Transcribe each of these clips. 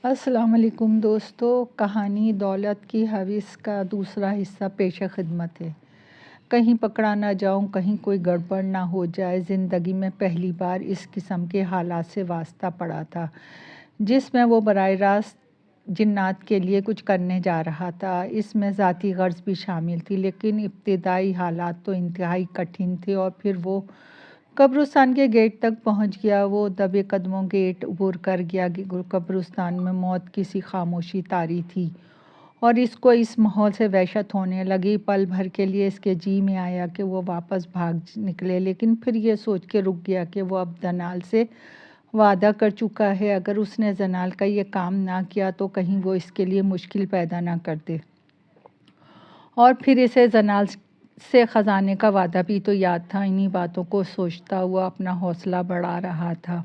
السلام علیکم دوستو، کہانی دولت کی حوث کا دوسرا حصہ پیش خدمت ہے۔ کہیں پکڑا نہ جاؤں، کہیں کوئی گڑبڑ نہ ہو جائے۔ زندگی میں پہلی بار اس قسم کے حالات سے واسطہ پڑا تھا جس میں وہ براہ راست جنات کے لیے کچھ کرنے جا رہا تھا۔ اس میں ذاتی غرض بھی شامل تھی، لیکن ابتدائی حالات تو انتہائی کٹھن تھے۔ اور پھر وہ قبرستان کے گیٹ تک پہنچ گیا۔ وہ دبے قدموں گیٹ عبور کر گیا۔ قبرستان میں موت کی سی خاموشی طاری تھی اور اس کو اس ماحول سے وحشت ہونے لگی۔ پل بھر کے لیے اس کے جی میں آیا کہ وہ واپس بھاگ نکلے، لیکن پھر یہ سوچ کے رک گیا کہ وہ اب زنال سے وعدہ کر چکا ہے۔ اگر اس نے زنال کا یہ کام نہ کیا تو کہیں وہ اس کے لیے مشکل پیدا نہ کر دے۔ اور پھر اسے زنال سے خزانے کا وعدہ بھی تو یاد تھا۔ انہی باتوں کو سوچتا ہوا اپنا حوصلہ بڑھا رہا تھا۔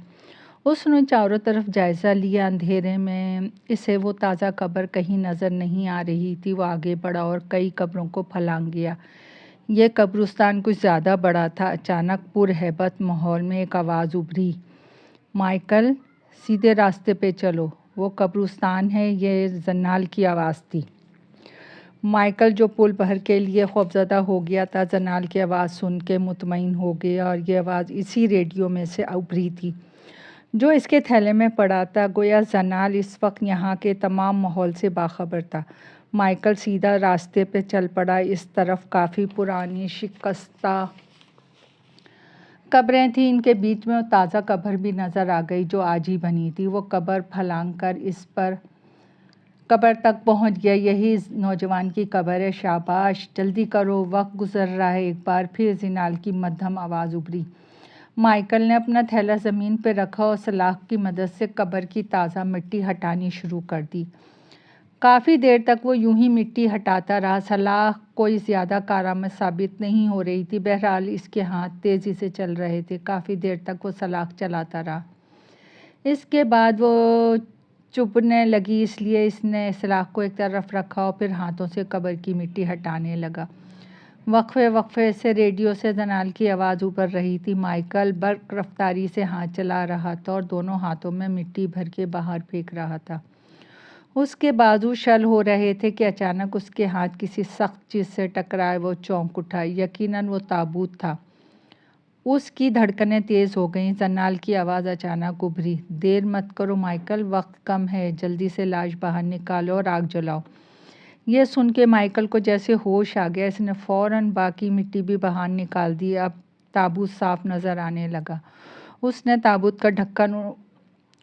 اس نے چاروں طرف جائزہ لیا۔ اندھیرے میں اسے وہ تازہ قبر کہیں نظر نہیں آ رہی تھی۔ وہ آگے بڑھا اور کئی قبروں کو پھلانگ گیا۔ یہ قبرستان کچھ زیادہ بڑا تھا۔ اچانک پرہیبت ماحول میں ایک آواز ابھری، مائیکل، سیدھے راستے پہ چلو، وہ قبرستان ہے۔ یہ زنال کی آواز تھی۔ مائیکل، جو پل بھر کے لیے خوفزدہ ہو گیا تھا، زنال کی آواز سن کے مطمئن ہو گیا۔ اور یہ آواز اسی ریڈیو میں سے ابھری تھی جو اس کے تھیلے میں پڑا تھا۔ گویا زنال اس وقت یہاں کے تمام ماحول سے باخبر تھا۔ مائیکل سیدھا راستے پہ چل پڑا۔ اس طرف کافی پرانی شکستہ قبریں تھیں۔ ان کے بیچ میں وہ تازہ قبر بھی نظر آ گئی جو آج ہی بنی تھی۔ وہ قبر پھلانگ کر اس پر قبر تک پہنچ گیا۔ یہی نوجوان کی قبر ہے۔ شاباش، جلدی کرو، وقت گزر رہا ہے۔ ایک بار پھر زنال کی مدھم آواز ابھری۔ مائیکل نے اپنا تھیلا زمین پہ رکھا اور سلاخ کی مدد سے قبر کی تازہ مٹی ہٹانی شروع کر دی۔ کافی دیر تک وہ یوں ہی مٹی ہٹاتا رہا۔ سلاخ کوئی زیادہ کارآمد ثابت نہیں ہو رہی تھی۔ بہرحال اس کے ہاتھ تیزی سے چل رہے تھے۔ کافی دیر تک وہ سلاخ چلاتا رہا۔ اس کے بعد وہ چبھنے لگی، اس لیے اس نے سلاخ کو ایک طرف رکھا اور پھر ہاتھوں سے قبر کی مٹی ہٹانے لگا۔ وقفے وقفے سے ریڈیو سے زنال کی آواز ابھر رہی تھی۔ مائیکل برق رفتاری سے ہاتھ چلا رہا تھا اور دونوں ہاتھوں میں مٹی بھر کے باہر پھینک رہا تھا۔ اس کے بازو شل ہو رہے تھے کہ اچانک اس کے ہاتھ کسی سخت چیز سے ٹکرائے۔ وہ چونک اٹھا۔ یقیناً وہ تابوت تھا۔ اس کی دھڑکنیں تیز ہو گئیں۔ زنال کی آواز اچانک ابھری، دیر مت کرو مائیکل، وقت کم ہے، جلدی سے لاش باہر نکالو اور آگ جلاؤ۔ یہ سن کے مائیکل کو جیسے ہوش آ گیا۔ اس نے فوراً باقی مٹی بھی باہر نکال دی۔ اب تابوت صاف نظر آنے لگا۔ اس نے تابوت کا ڈھکن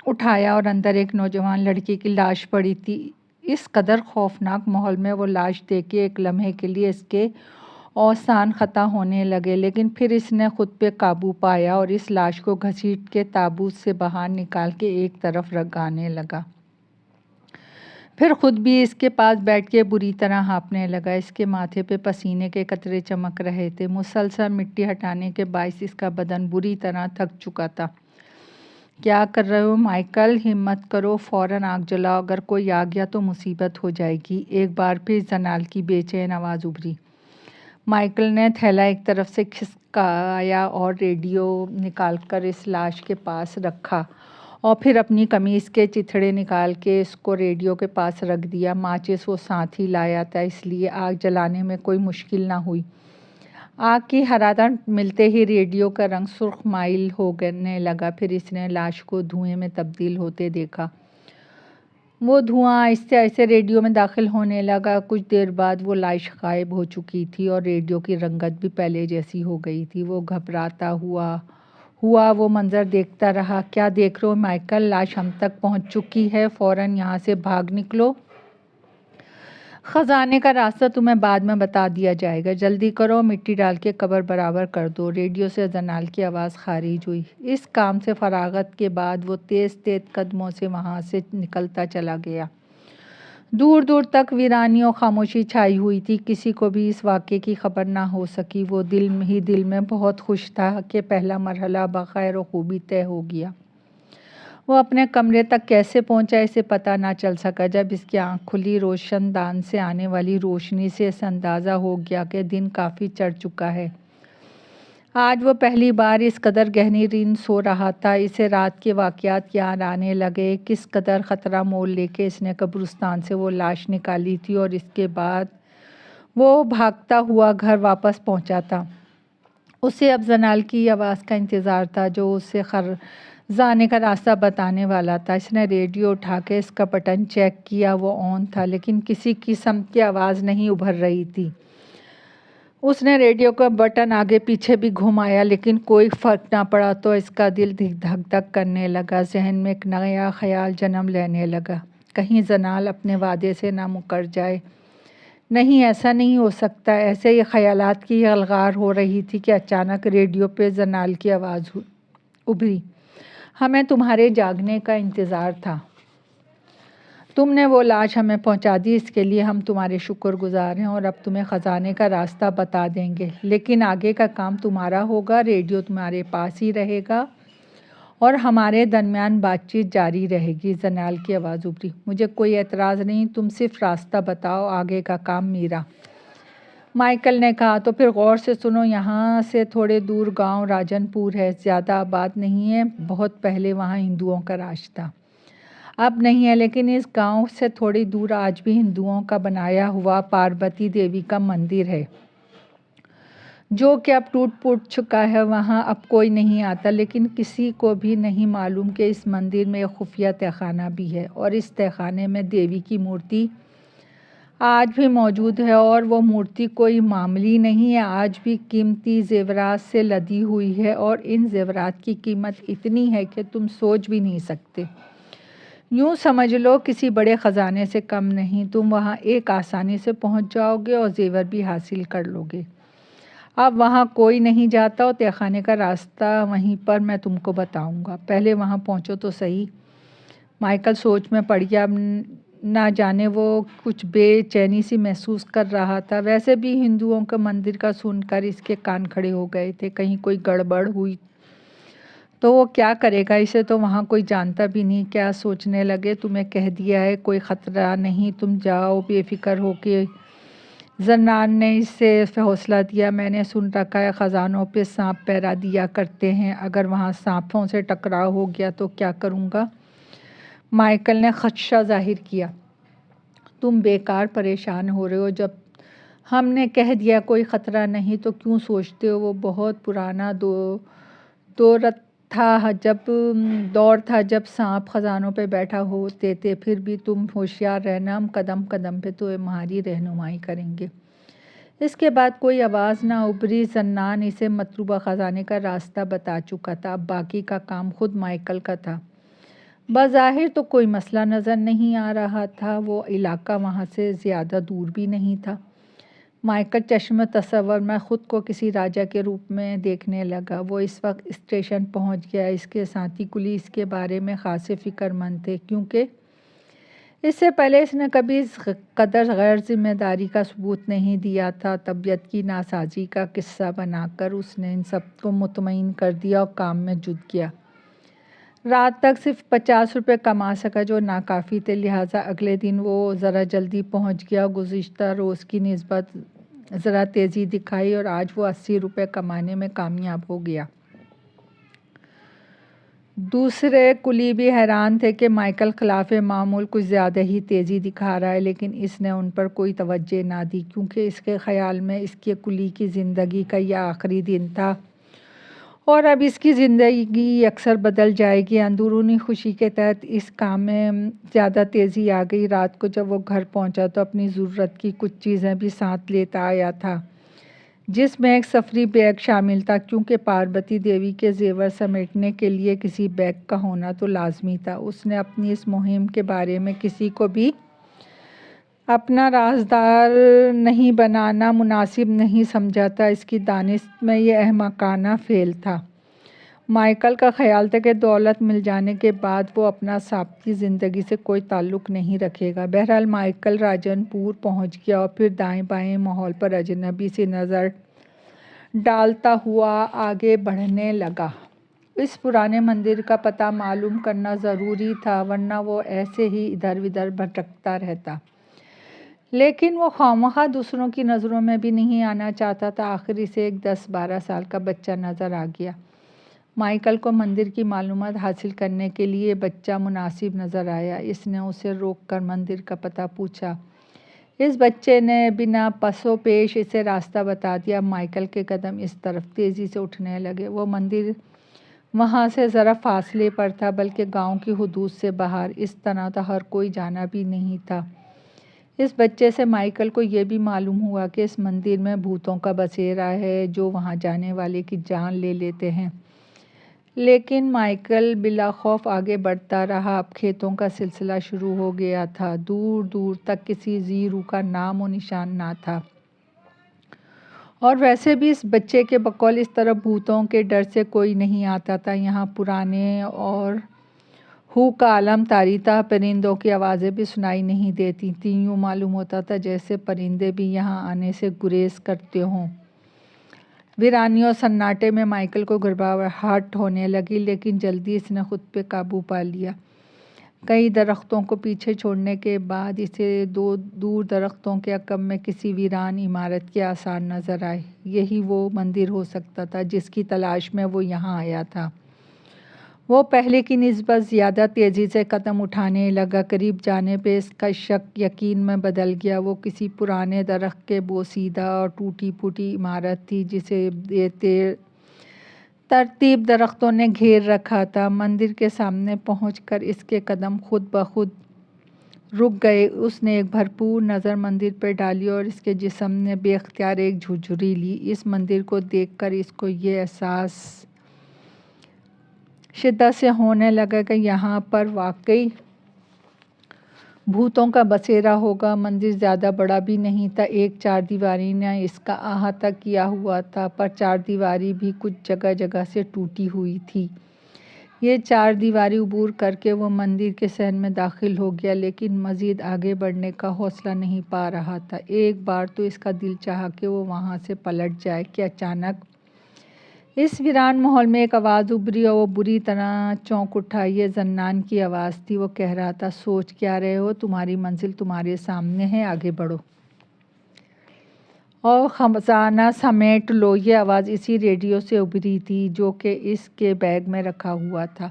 اٹھایا اور اندر ایک نوجوان لڑکی کی لاش پڑی تھی۔ اس قدر خوفناک ماحول میں وہ لاش دیکھ کے ایک لمحے کے لیے اس کے اوزان خطا ہونے لگے، لیکن پھر اس نے خود پہ قابو پایا اور اس لاش کو گھسیٹ کے تابوت سے باہر نکال کے ایک طرف رگانے لگا۔ پھر خود بھی اس کے پاس بیٹھ کے بری طرح ہانپنے لگا۔ اس کے ماتھے پہ پسینے کے قطرے چمک رہے تھے۔ مسلسل مٹی ہٹانے کے باعث اس کا بدن بری طرح تھک چکا تھا۔ کیا کر رہے ہو مائیکل، ہمت کرو، فوراً آگ جلاؤ، اگر کوئی آ گیا تو مصیبت ہو جائے گی۔ ایک بار پھر زنال کی بے چین آواز ابھری۔ مائیکل نے تھیلا ایک طرف سے کھسکایا اور ریڈیو نکال کر اس لاش کے پاس رکھا اور پھر اپنی قمیص کے چتھڑے نکال کے اس کو ریڈیو کے پاس رکھ دیا۔ ماچس وہ ساتھ ہی لایا تھا، اس لیے آگ جلانے میں کوئی مشکل نہ ہوئی۔ آگ کی حرارت ملتے ہی ریڈیو کا رنگ سرخ مائل ہونے لگا۔ پھر اس نے لاش کو دھوئیں میں تبدیل ہوتے دیکھا۔ وہ دھواں آہستہ آہستہ ریڈیو میں داخل ہونے لگا۔ کچھ دیر بعد وہ لاش غائب ہو چکی تھی اور ریڈیو کی رنگت بھی پہلے جیسی ہو گئی تھی۔ وہ گھبراتا ہوا وہ منظر دیکھتا رہا۔ کیا دیکھ رہے ہو مائیکل، لاش ہم تک پہنچ چکی ہے، فوراً یہاں سے بھاگ نکلو۔ خزانے کا راستہ تمہیں بعد میں بتا دیا جائے گا، جلدی کرو، مٹی ڈال کے قبر برابر کر دو۔ ریڈیو سے زنال کی آواز خارج ہوئی۔ اس کام سے فراغت کے بعد وہ تیز تیز قدموں سے وہاں سے نکلتا چلا گیا۔ دور دور تک ویرانی اور خاموشی چھائی ہوئی تھی۔ کسی کو بھی اس واقعے کی خبر نہ ہو سکی۔ وہ دل میں بہت خوش تھا کہ پہلا مرحلہ بخیر و خوبی طے ہو گیا۔ وہ اپنے کمرے تک کیسے پہنچا اسے پتہ نہ چل سکا۔ جب اس کی آنکھ کھلی، روشن دان سے آنے والی روشنی سے اسے اندازہ ہو گیا کہ دن کافی چڑھ چکا ہے۔ آج وہ پہلی بار اس قدر گہری نیند سو رہا تھا، اسے رات کے واقعات یاد آنے لگے۔ کس قدر خطرہ مول لے کے اس نے قبرستان سے وہ لاش نکالی تھی اور اس کے بعد وہ بھاگتا ہوا گھر واپس پہنچا تھا۔ اسے اب زنال کی آواز کا انتظار تھا جو اسے خزانے کا راستہ بتانے والا تھا۔ اس نے ریڈیو اٹھا کے اس کا بٹن چیک کیا، وہ آن تھا لیکن کسی قسم کی آواز نہیں ابھر رہی تھی۔ اس نے ریڈیو کا بٹن آگے پیچھے بھی گھمایا لیکن کوئی فرق نہ پڑا تو اس کا دل دھک دھک کرنے لگا۔ ذہن میں ایک نیا خیال جنم لینے لگا، کہیں زنال اپنے وعدے سے نہ مکر جائے۔ نہیں، ایسا نہیں ہو سکتا۔ ایسے ہی خیالات کی الغار ہو رہی تھی کہ اچانک ریڈیو پہ زنال کی آواز ابھری، ہمیں تمہارے جاگنے کا انتظار تھا۔ تم نے وہ لاش ہمیں پہنچا دی، اس کے لیے ہم تمہارے شکر گزار ہیں اور اب تمہیں خزانے کا راستہ بتا دیں گے، لیکن آگے کا کام تمہارا ہوگا۔ ریڈیو تمہارے پاس ہی رہے گا اور ہمارے درمیان بات چیت جاری رہے گی۔ زنال کی آواز ابھری، مجھے کوئی اعتراض نہیں، تم صرف راستہ بتاؤ، آگے کا کام میرا۔ مائیکل نے کہا، تو پھر غور سے سنو، یہاں سے تھوڑے دور گاؤں راجن پور ہے، زیادہ آباد نہیں ہے۔ بہت پہلے وہاں ہندوؤں کا راج تھا، اب نہیں ہے، لیکن اس گاؤں سے تھوڑی دور آج بھی ہندوؤں کا بنایا ہوا پاربتی دیوی کا مندر ہے جو کہ اب ٹوٹ پھوٹ چکا ہے۔ وہاں اب کوئی نہیں آتا، لیکن کسی کو بھی نہیں معلوم کہ اس مندر میں ایک خفیہ تہخانہ بھی ہے اور اس تہخانے میں دیوی کی مورتی آج بھی موجود ہے، اور وہ مورتی کوئی معمولی نہیں ہے، آج بھی قیمتی زیورات سے لدی ہوئی ہے اور ان زیورات کی قیمت اتنی ہے کہ تم سوچ بھی نہیں سکتے۔ یوں سمجھ لو کسی بڑے خزانے سے کم نہیں۔ تم وہاں ایک آسانی سے پہنچ جاؤ گے اور زیور بھی حاصل کر لو گے۔ اب وہاں کوئی نہیں جاتا اور تہخانے کا راستہ وہیں پر میں تم کو بتاؤں گا، پہلے وہاں پہنچو تو صحیح۔ مائیکل سوچ میں پڑ گیا، نہ جانے وہ کچھ بے چینی سی محسوس کر رہا تھا۔ ویسے بھی ہندوؤں کے مندر کا سن کر اس کے کان کھڑے ہو گئے تھے، کہیں کوئی گڑبڑ ہوئی تو وہ کیا کرے گا، اسے تو وہاں کوئی جانتا بھی نہیں۔ کیا سوچنے لگے، تمہیں کہہ دیا ہے کوئی خطرہ نہیں، تم جاؤ بے فکر ہو کے۔ زنال نے اسے حوصلہ دیا، میں نے سن رکھا ہے خزانوں پہ سانپ پہرا دیا کرتے ہیں، اگر وہاں سانپوں سے ٹکراؤ ہو گیا تو کیا کروں گا؟ مائیکل نے خدشہ ظاہر کیا، تم بیکار پریشان ہو رہے ہو، جب ہم نے کہہ دیا کوئی خطرہ نہیں تو کیوں سوچتے ہو؟ وہ بہت پرانا دور تھا جب سانپ خزانوں پہ بیٹھا ہوتے تھے، پھر بھی تم ہوشیار رہنا، ہم قدم قدم پہ تمہاری رہنمائی کریں گے۔ اس کے بعد کوئی آواز نہ ابھری۔ زنان اسے مطلوبہ خزانے کا راستہ بتا چکا تھا، اب باقی کا کام خود مائیکل کا تھا۔ بظاہر تو کوئی مسئلہ نظر نہیں آ رہا تھا، وہ علاقہ وہاں سے زیادہ دور بھی نہیں تھا۔ مائیکل چشم تصور میں خود کو کسی راجا کے روپ میں دیکھنے لگا۔ وہ اس وقت اسٹیشن پہنچ گیا، اس کے ساتھی کلی اس کے بارے میں خاصے فکر مند تھے، کیونکہ اس سے پہلے اس نے کبھی اس قدر غیر ذمہ داری کا ثبوت نہیں دیا تھا۔ طبیعت کی ناسازی کا قصہ بنا کر اس نے ان سب کو مطمئن کر دیا اور کام میں جٹ گیا۔ رات تک صرف 50 روپے کما سکا جو ناکافی تھے، لہٰذا اگلے دن وہ ذرا جلدی پہنچ گیا، گزشتہ روز کی نسبت ذرا تیزی دکھائی اور آج وہ 80 روپے کمانے میں کامیاب ہو گیا۔ دوسرے کلی بھی حیران تھے کہ مائیکل خلاف معمول کچھ زیادہ ہی تیزی دکھا رہا ہے، لیکن اس نے ان پر کوئی توجہ نہ دی، کیونکہ اس کے خیال میں اس کے کلی کی زندگی کا یہ آخری دن تھا اور اب اس کی زندگی اکثر بدل جائے گی۔ اندرونی خوشی کے تحت اس کام میں زیادہ تیزی آ گئی۔ رات کو جب وہ گھر پہنچا تو اپنی ضرورت کی کچھ چیزیں بھی ساتھ لیتا آیا تھا، جس میں ایک سفری بیگ شامل تھا، کیونکہ پاربتی دیوی کے زیور سمیٹنے کے لیے کسی بیگ کا ہونا تو لازمی تھا۔ اس نے اپنی اس مہم کے بارے میں کسی کو بھی اپنا رازدار نہیں بنانا مناسب نہیں سمجھا تھا، اس کی دانست میں یہ احمقانہ فعل تھا۔ مائیکل کا خیال تھا کہ دولت مل جانے کے بعد وہ اپنا ثابتی زندگی سے کوئی تعلق نہیں رکھے گا۔ بہرحال مائیکل راجن پور پہنچ گیا اور پھر دائیں بائیں ماحول پر اجنبی سی نظر ڈالتا ہوا آگے بڑھنے لگا۔ اس پرانے مندر کا پتہ معلوم کرنا ضروری تھا، ورنہ وہ ایسے ہی ادھر ادھر بھٹکتا رہتا۔ لیکن وہ خواہ دوسروں کی نظروں میں بھی نہیں آنا چاہتا تھا۔ آخر اسے ایک 10-12 سال کا بچہ نظر آ گیا۔ مائیکل کو مندر کی معلومات حاصل کرنے کے لیے بچہ مناسب نظر آیا۔ اس نے اسے روک کر مندر کا پتہ پوچھا۔ اس بچے نے بنا پس و پیش اسے راستہ بتا دیا۔ مائیکل کے قدم اس طرف تیزی سے اٹھنے لگے۔ وہ مندر وہاں سے ذرا فاصلے پر تھا، بلکہ گاؤں کی حدود سے باہر، اس طرح ہر کوئی جانا بھی نہیں تھا۔ اس بچے سے مائیکل کو یہ بھی معلوم ہوا کہ اس مندر میں بھوتوں کا بسیرا ہے جو وہاں جانے والے کی جان لے لیتے ہیں۔ لیکن مائیکل بلا خوف آگے بڑھتا رہا۔ اب کھیتوں کا سلسلہ شروع ہو گیا تھا۔ دور دور تک کسی زی رو کا نام و نشان نہ تھا۔ اور ویسے بھی اس بچے کے بقول اس طرف بھوتوں کے ڈر سے کوئی نہیں آتا تھا۔ یہاں پرانے اور ہو کا عالم طاری تھا۔ پرندوں کی آوازیں بھی سنائی نہیں دیتی تھیں۔ یوں معلوم ہوتا تھا جیسے پرندے بھی یہاں آنے سے گریز کرتے ہوں۔ ویرانی اور سناٹے میں مائیکل کو گھبراہٹ ہونے لگی، لیکن جلدی اس نے خود پہ قابو پا لیا۔ کئی درختوں کو پیچھے چھوڑنے کے بعد اسے دور درختوں کے عقب میں کسی ویران عمارت کے آثار نظر آئے۔ یہی وہ مندر ہو سکتا تھا جس کی تلاش میں وہ یہاں آیا تھا۔ وہ پہلے کی نسبت زیادہ تیزی سے قدم اٹھانے لگا۔ قریب جانے پہ اس کا شک یقین میں بدل گیا۔ وہ کسی پرانے درخت کے بوسیدہ اور ٹوٹی پھوٹی عمارت تھی جسے بے ترتیب درختوں نے گھیر رکھا تھا۔ مندر کے سامنے پہنچ کر اس کے قدم خود بخود رک گئے۔ اس نے ایک بھرپور نظر مندر پہ ڈالی اور اس کے جسم نے بے اختیار ایک جھرجھری لی۔ اس مندر کو دیکھ کر اس کو یہ احساس شدت سے ہونے لگا کہ یہاں پر واقعی بھوتوں کا بسیرا ہوگا۔ مندر زیادہ بڑا بھی نہیں تھا۔ ایک چار دیواری نے اس کا احاطہ کیا ہوا تھا، پر چار دیواری بھی کچھ جگہ جگہ سے ٹوٹی ہوئی تھی۔ یہ چار دیواری عبور کر کے وہ مندر کے صحن میں داخل ہو گیا، لیکن مزید آگے بڑھنے کا حوصلہ نہیں پا رہا تھا۔ ایک بار تو اس کا دل چاہا کہ وہ وہاں سے پلٹ جائے کہ اچانک اس ویران ماحول میں ایک آواز ابھری اور وہ بری طرح چونک اٹھا۔ یہ زنان کی آواز تھی۔ وہ کہہ رہا تھا، سوچ کیا رہے ہو؟ تمہاری منزل تمہارے سامنے ہے، آگے بڑھو اور خزانہ سمیٹ لو۔ یہ آواز اسی ریڈیو سے ابھری تھی جو کہ اس کے بیگ میں رکھا ہوا تھا۔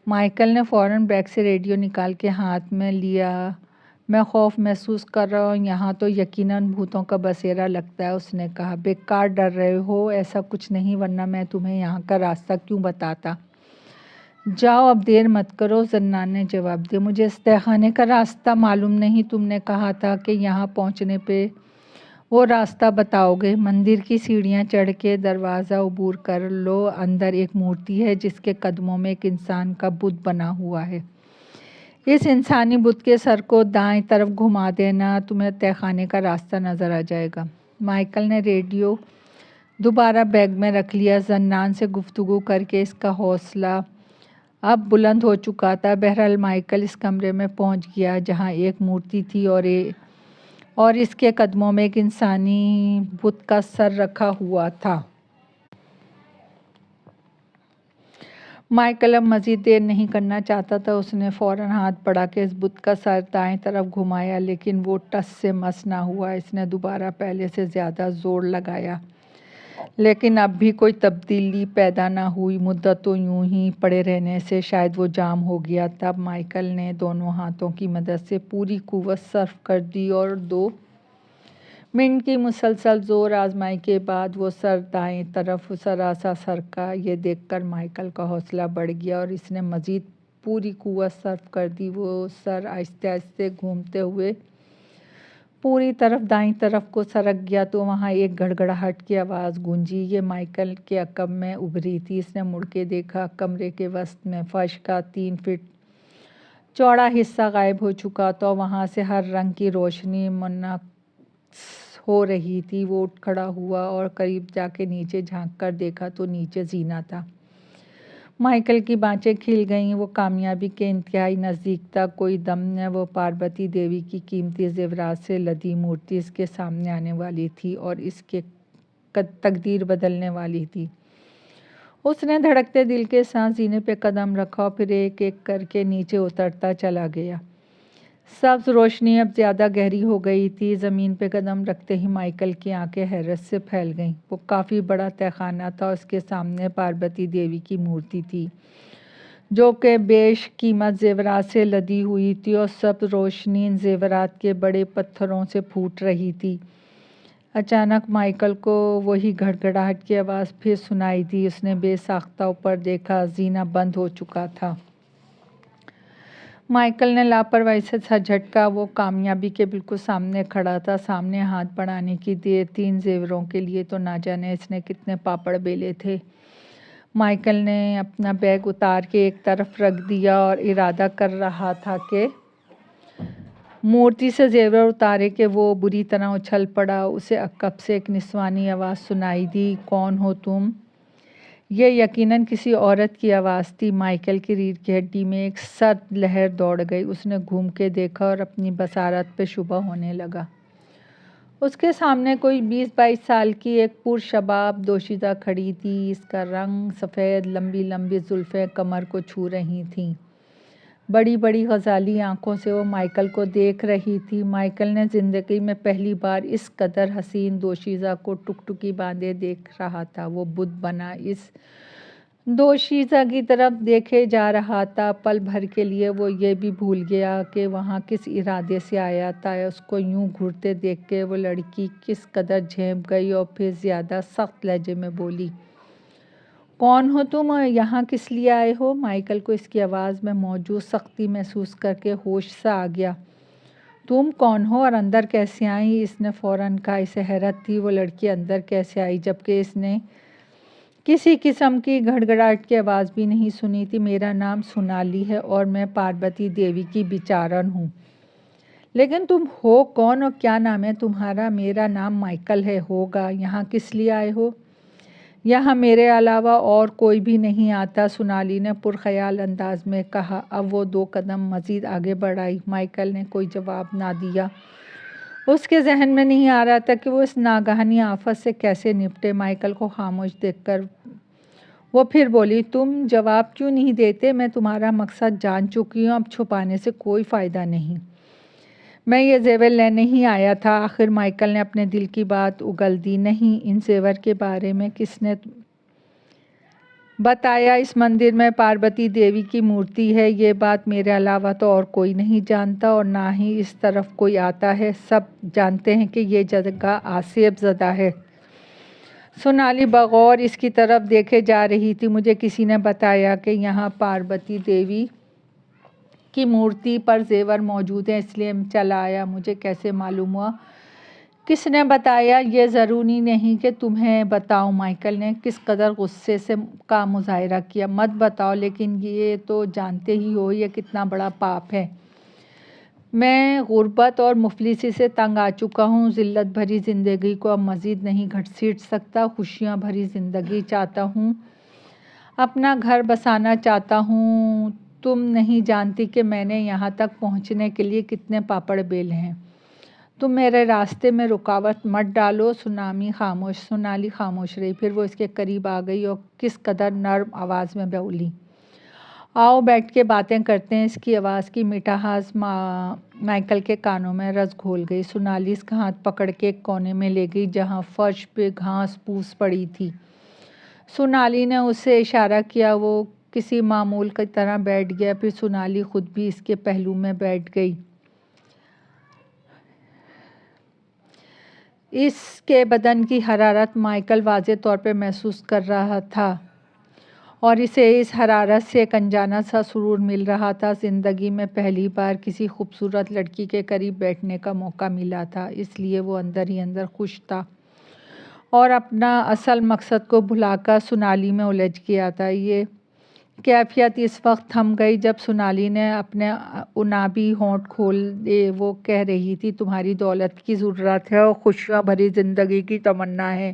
مائیکل نے فوراً بیگ سے ریڈیو نکال کے ہاتھ میں لیا۔ میں خوف محسوس کر رہا ہوں، یہاں تو یقیناً بھوتوں کا بسیرا لگتا ہے، اس نے کہا۔ بیکار ڈر رہے ہو، ایسا کچھ نہیں، ورنہ میں تمہیں یہاں کا راستہ کیوں بتاتا۔ جاؤ، اب دیر مت کرو، زنان نے جواب دیا۔ مجھے اس تہہ خانے کا راستہ معلوم نہیں، تم نے کہا تھا کہ یہاں پہنچنے پہ وہ راستہ بتاؤ گے۔ مندر کی سیڑھیاں چڑھ کے دروازہ عبور کر لو۔ اندر ایک مورتی ہے جس کے قدموں میں ایک انسان کا بت بنا ہوا ہے۔ اس انسانی بت کے سر کو دائیں طرف گھما دینا، تمہیں تہہ خانے کا راستہ نظر آ جائے گا۔ مائیکل نے ریڈیو دوبارہ بیگ میں رکھ لیا۔ زنان سے گفتگو کر کے اس کا حوصلہ اب بلند ہو چکا تھا۔ بہرحال مائیکل اس کمرے میں پہنچ گیا جہاں ایک مورتی تھی اور اس کے قدموں میں ایک انسانی بت کا سر رکھا ہوا تھا۔ مائیکل اب مزید دیر نہیں کرنا چاہتا تھا۔ اس نے فوراً ہاتھ بڑھا کے اس بت کا سر دائیں طرف گھمایا، لیکن وہ ٹس سے مس نہ ہوا۔ اس نے دوبارہ پہلے سے زیادہ زور لگایا، لیکن اب بھی کوئی تبدیلی پیدا نہ ہوئی۔ مدتوں یوں ہی پڑے رہنے سے شاید وہ جام ہو گیا۔ تب مائیکل نے دونوں ہاتھوں کی مدد سے پوری قوت صرف کر دی اور 2 منٹ کی مسلسل زور آزمائی کے بعد وہ سر دائیں طرف سراسا سرکا۔ یہ دیکھ کر مائیکل کا حوصلہ بڑھ گیا اور اس نے مزید پوری قوت صرف کر دی۔ وہ سر آہستہ آہستہ گھومتے ہوئے پوری طرف دائیں طرف کو سرک گیا تو وہاں ایک گڑگڑاہٹ کی آواز گونجی۔ یہ مائیکل کے عقب میں ابھری تھی۔ اس نے مڑ کے دیکھا، کمرے کے وسط میں فرش کا 3 فٹ چوڑا حصہ غائب ہو چکا تھا اور وہاں سے ہر رنگ کی روشنی منعکس ہو رہی تھی۔ وہ اٹھ کھڑا ہوا اور قریب جا کے نیچے جھانک کر دیکھا تو نیچے زینہ تھا۔ مائیکل کی بانچیں کھل گئیں۔ وہ کامیابی کے انتہائی نزدیک تھا۔ کوئی دم نہ وہ پاروتی دیوی کی قیمتی زیورات سے لدی مورتی اس کے سامنے آنے والی تھی اور اس کی تقدیر بدلنے والی تھی۔ اس نے دھڑکتے دل کے ساتھ زینے پہ قدم رکھا اور پھر ایک ایک کر کے نیچے اترتا چلا گیا۔ سبز روشنی اب زیادہ گہری ہو گئی تھی۔ زمین پہ قدم رکھتے ہی مائیکل کی آنکھیں حیرت سے پھیل گئیں۔ وہ کافی بڑا تہخانہ تھا، اس کے سامنے پاروتی دیوی کی مورتی تھی جو کہ بیش قیمت زیورات سے لدی ہوئی تھی، اور سبز روشنی ان زیورات کے بڑے پتھروں سے پھوٹ رہی تھی۔ اچانک مائیکل کو وہی گھڑگھڑاہٹ کی آواز پھر سنائی دی۔ اس نے بے ساختہ اوپر دیکھا، زینہ بند ہو چکا تھا۔ مائیکل نے لاپرواہی سے سر جھٹکا۔ وہ کامیابی کے بالکل سامنے کھڑا تھا، سامنے ہاتھ بڑھانے کی دیر تھی۔ ان زیوروں کے لیے تو نہ جانے اس نے کتنے پاپڑ بیلے تھے۔ مائیکل نے اپنا بیگ اتار کے ایک طرف رکھ دیا اور ارادہ کر رہا تھا کہ مورتی سے زیور اتارے کہ وہ بری طرح اچھل پڑا۔ اسے عقب سے ایک نسوانی آواز سنائی دی، کون ہو تم؟ یہ یقیناً کسی عورت کی آواز تھی۔ مائیکل کی ریڑھ کی ہڈی میں ایک سرد لہر دوڑ گئی۔ اس نے گھوم کے دیکھا اور اپنی بصارت پہ شبہ ہونے لگا۔ اس کے سامنے کوئی 20-22 سال کی ایک پرشباب دوشیزہ کھڑی تھی۔ اس کا رنگ سفید، لمبی لمبی زلفیں کمر کو چھو رہی تھیں۔ بڑی بڑی غزالی آنکھوں سے وہ مائیکل کو دیکھ رہی تھی۔ مائیکل نے زندگی میں پہلی بار اس قدر حسین دوشیزہ کو ٹکٹکی باندھے دیکھ رہا تھا۔ وہ بت بنا اس دوشیزہ کی طرف دیکھے جا رہا تھا۔ پل بھر کے لیے وہ یہ بھی بھول گیا کہ وہاں کس ارادے سے آیا تھا۔ اس کو یوں گھورتے دیکھ کے وہ لڑکی کس قدر جھینپ گئی اور پھر زیادہ سخت لہجے میں بولی، کون ہو تم اور یہاں کس لیے آئے ہو؟ مائیکل کو اس کی آواز میں موجود سختی محسوس کر کے ہوش سا آ گیا۔ تم کون ہو اور اندر کیسے آئی؟ اس نے فوراً کہا۔ اسے حیرت تھی وہ لڑکی اندر کیسے آئی جبکہ اس نے کسی قسم کی گھڑگھڑاہٹ کی آواز بھی نہیں سنی تھی۔ میرا نام سونالی ہے اور میں پاروتی دیوی کی بیچارن ہوں۔ لیکن تم ہو کون اور کیا نام ہے تمہارا؟ میرا نام مائیکل ہے۔ ہوگا، یہاں کس لیے آئے ہو؟ یہاں میرے علاوہ اور کوئی بھی نہیں آتا، سونالی نے پرخیال انداز میں کہا۔ اب وہ 2 قدم مزید آگے بڑھ آئی۔ مائیکل نے کوئی جواب نہ دیا۔ اس کے ذہن میں نہیں آ رہا تھا کہ وہ اس ناگہانی آفت سے کیسے نپٹے۔ مائیکل کو خاموش دیکھ کر وہ پھر بولی، تم جواب کیوں نہیں دیتے؟ میں تمہارا مقصد جان چکی ہوں، اب چھپانے سے کوئی فائدہ نہیں۔ میں یہ زیور لینے ہی آیا تھا۔ آخر مائیکل نے اپنے دل کی بات اگل دی۔ نہیں، ان زیور کے بارے میں کس نے بتایا؟ اس مندر میں پاروتی دیوی کی مورتی ہے، یہ بات میرے علاوہ تو اور کوئی نہیں جانتا اور نہ ہی اس طرف کوئی آتا ہے۔ سب جانتے ہیں کہ یہ جگہ آصف زدہ ہے۔ سونالی بغور اس کی طرف دیکھے جا رہی تھی۔ مجھے کسی نے بتایا کہ یہاں پاروتی دیوی کی مورتی پر زیور موجود ہیں، اس لیے چلا آیا۔ مجھے کیسے معلوم ہوا؟ کس نے بتایا؟ یہ ضروری نہیں کہ تمہیں بتاؤں۔ مائیکل نے کس قدر غصے کا مظاہرہ کیا۔ مت بتاؤ، لیکن یہ تو جانتے ہی ہو یہ کتنا بڑا پاپ ہے۔ میں غربت اور مفلسی سے تنگ آ چکا ہوں۔ ذلت بھری زندگی کو اب مزید نہیں گھسیٹ سکتا۔ خوشیاں بھری زندگی چاہتا ہوں، اپنا گھر بسانا چاہتا ہوں۔ تم نہیں جانتی کہ میں نے یہاں تک پہنچنے کے لیے کتنے پاپڑ بیلے ہیں۔ تم میرے راستے میں رکاوٹ مت ڈالو۔ سونالی خاموش رہی۔ پھر وہ اس کے قریب آ گئی اور کس قدر نرم آواز میں بولی، آؤ بیٹھ کے باتیں کرتے ہیں۔ اس کی آواز کی مٹھاس مائیکل کے کانوں میں رس گھول گئی۔ سونالی اس کا ہاتھ پکڑ کے ایک کونے میں لے گئی جہاں فرش پہ گھاس پھوس پڑی تھی۔ سونالی نے اسے اشارہ کیا۔ وہ کسی معمول کی طرح بیٹھ گیا۔ پھر سونالی خود بھی اس کے پہلو میں بیٹھ گئی۔ اس کے بدن کی حرارت مائیکل واضح طور پہ محسوس کر رہا تھا اور اسے اس حرارت سے ایک انجانا سا سرور مل رہا تھا۔ زندگی میں پہلی بار کسی خوبصورت لڑکی کے قریب بیٹھنے کا موقع ملا تھا، اس لیے وہ اندر ہی اندر خوش تھا اور اپنا اصل مقصد کو بھلا کر سونالی میں الجھ گیا تھا۔ یہ کیفیت اس وقت تھم گئی جب سونالی نے اپنے عنابی ہونٹ کھولے۔ وہ کہہ رہی تھی، تمہاری دولت کی ضرورت ہے اور خوشیاں بھری زندگی کی تمنا ہے۔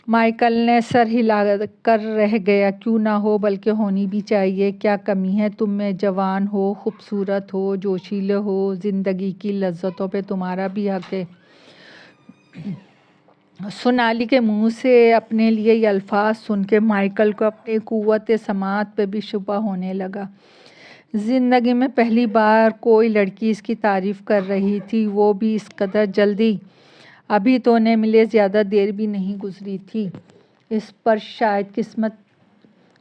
مائیکل نے سر ہلا کر رہ گیا۔ کیوں نہ ہو، بلکہ ہونی بھی چاہیے۔ کیا کمی ہے تم میں؟ جوان ہو، خوبصورت ہو، جوشیلے ہو، زندگی کی لذتوں پہ تمہارا بھی حق ہے۔ سونالی کے منہ سے اپنے لیے یہ الفاظ سن کے مائیکل کو اپنی قوت سماعت پہ بھی شبہ ہونے لگا۔ زندگی میں پہلی بار کوئی لڑکی اس کی تعریف کر رہی تھی، وہ بھی اس قدر جلدی۔ ابھی تو انہیں ملے زیادہ دیر بھی نہیں گزری تھی۔ اس پر شاید قسمت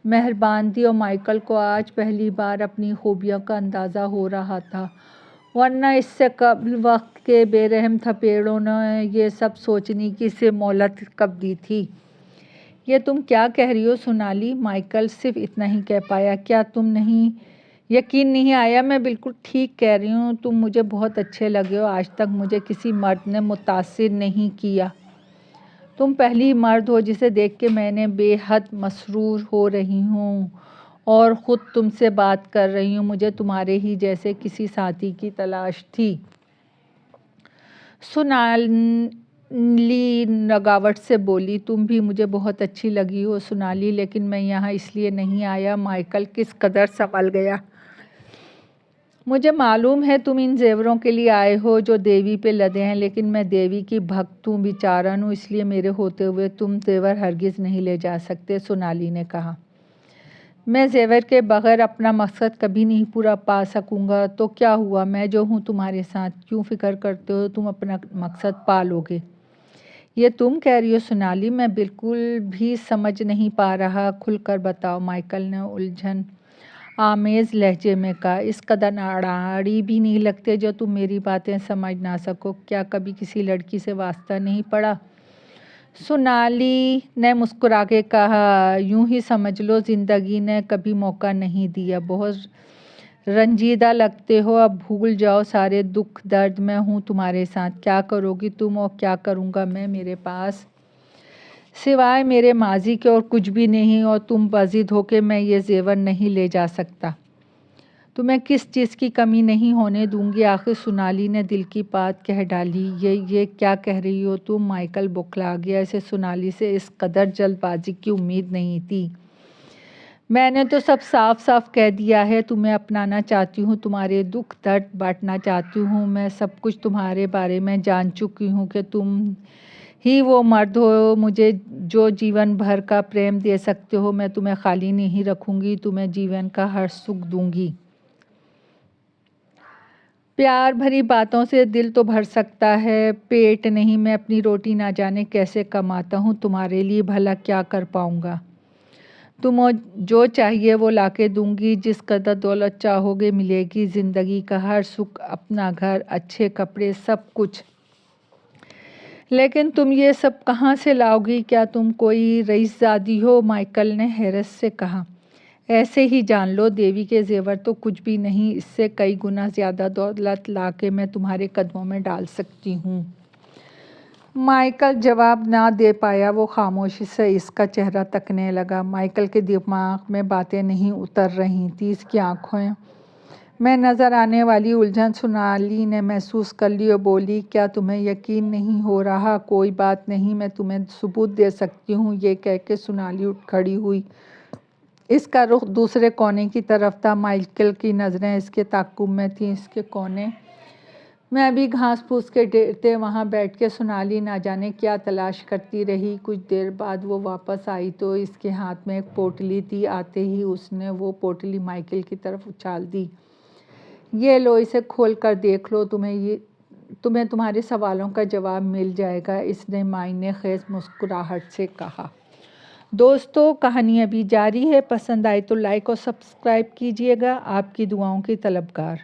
مہربان تھی اور مائیکل کو آج پہلی بار اپنی خوبیوں کا اندازہ ہو رہا تھا، ورنہ اس سے قبل وقت کے بے رحم تھپیڑوں نے یہ سب سوچنے کی اسے مہلت کب دی تھی۔ یہ تم کیا کہہ رہی ہو سونالی؟ مائیکل صرف اتنا ہی کہہ پایا۔ کیا تم نہیں یقین نہیں آیا؟ میں بالکل ٹھیک کہہ رہی ہوں، تم مجھے بہت اچھے لگے ہو۔ آج تک مجھے کسی مرد نے متاثر نہیں کیا۔ تم پہلی مرد ہو جسے دیکھ کے میں بے حد مسرور ہو رہی ہوں اور خود تم سے بات کر رہی ہوں۔ مجھے تمہارے ہی جیسے کسی ساتھی کی تلاش تھی۔ سونالی رغاوٹ سے بولی۔ تم بھی مجھے بہت اچھی لگی ہو سونالی، لیکن میں یہاں اس لیے نہیں آیا۔ مائیکل کس قدر سنبھل گیا۔ مجھے معلوم ہے تم ان زیوروں کے لیے آئے ہو جو دیوی پہ لدے ہیں، لیکن میں دیوی کی بھکت ہوں، بیچارن ہوں، اس لیے میرے ہوتے ہوئے تم زیور ہرگز نہیں لے جا سکتے، سونالی نے کہا۔ میں زیور کے بغیر اپنا مقصد کبھی نہیں پورا پا سکوں گا۔ تو کیا ہوا؟ میں جو ہوں تمہارے ساتھ۔ کیوں فکر کرتے ہو؟ تم اپنا مقصد پا لو گے۔ یہ تم کہہ رہی ہو سونالی؟ میں بالکل بھی سمجھ نہیں پا رہا، کھل کر بتاؤ، مائیکل نے الجھن آمیز لہجے میں کہا۔ اس قدر اڑاڑی بھی نہیں لگتے جو تم میری باتیں سمجھ نہ سکو۔ کیا کبھی کسی لڑکی سے واسطہ نہیں پڑا؟ سونالی نے مسکرا کے کہا، یوں ہی سمجھ لو زندگی نے کبھی موقع نہیں دیا۔ بہت رنجیدہ لگتے ہو، اب بھول جاؤ سارے دکھ درد، میں ہوں تمہارے ساتھ۔ کیا کرو گی تم اور کیا کروں گا میں؟ میرے پاس سوائے میرے ماضی کے اور کچھ بھی نہیں، اور تم بضد ہو کہ میں یہ زیور نہیں لے جا سکتا۔ تمہیں کس چیز کی کمی نہیں ہونے دوں گی۔ آخر سونالی نے دل کی بات کہہ ڈالی۔ یہ کیا کہہ رہی ہو تم؟ مائیکل بوکھلا گیا۔ اسے سونالی سے اس قدر جلد بازی کی امید نہیں تھی۔ میں نے تو سب صاف صاف کہہ دیا ہے، تمہیں اپنانا چاہتی ہوں، تمہارے دکھ درد بانٹنا چاہتی ہوں۔ میں سب کچھ تمہارے بارے میں جان چکی ہوں کہ تم ہی وہ مرد ہو مجھے جو جیون بھر کا پریم دے سکتے ہو۔ میں تمہیں خالی نہیں رکھوں گی، تمہیں جیون کا ہر سکھ دوں گی۔ پیار بھری باتوں سے دل تو بھر سکتا ہے، پیٹ نہیں۔ میں اپنی روٹی نہ جانے کیسے کماتا ہوں، تمہارے لیے بھلا کیا کر پاؤں گا۔ تمہیں جو چاہیے وہ لا کے دوں گی، جس قدر دولت چاہو گے ملے گی، زندگی کا ہر سکھ، اپنا گھر، اچھے کپڑے، سب کچھ۔ لیکن تم یہ سب کہاں سے لاؤ گی؟ کیا تم کوئی رئیس زادی ہو؟ مائیکل نے حیرت سے کہا۔ ایسے ہی جان لو، دیوی کے زیور تو کچھ بھی نہیں، اس سے کئی گنا زیادہ دولت لا کے میں تمہارے قدموں میں ڈال سکتی ہوں۔ مائیکل جواب نہ دے پایا، وہ خاموشی سے اس کا چہرہ تکنے لگا۔ مائیکل کے دماغ میں باتیں نہیں اتر رہی تھیں، اس کی آنکھوں میں نظر آنے والی الجھن سونالی نے محسوس کر لی اور بولی، کیا تمہیں یقین نہیں ہو رہا؟ کوئی بات نہیں، میں تمہیں ثبوت دے سکتی ہوں۔ یہ کہہ کے سونالی اٹھ کھڑی ہوئی۔ اس کا رخ دوسرے کونے کی طرف تھا۔ مائیکل کی نظریں اس کے تعاقب میں تھیں۔ اس کے کونے میں بھی گھاس پھوس کے ڈھیر تھے۔ وہاں بیٹھ کے سونالی نہ جانے کیا تلاش کرتی رہی۔ کچھ دیر بعد وہ واپس آئی تو اس کے ہاتھ میں ایک پوٹلی تھی۔ آتے ہی اس نے وہ پوٹلی مائیکل کی طرف اچھال دی۔ یہ لو، اسے کھول کر دیکھ لو، تمہیں تمہارے سوالوں کا جواب مل جائے گا، اس نے معنی خیز مسکراہٹ سے کہا۔ دوستو، کہانی ابھی جاری ہے۔ پسند آئے تو لائک اور سبسکرائب کیجیے گا۔ آپ کی دعاؤں کی طلبگار۔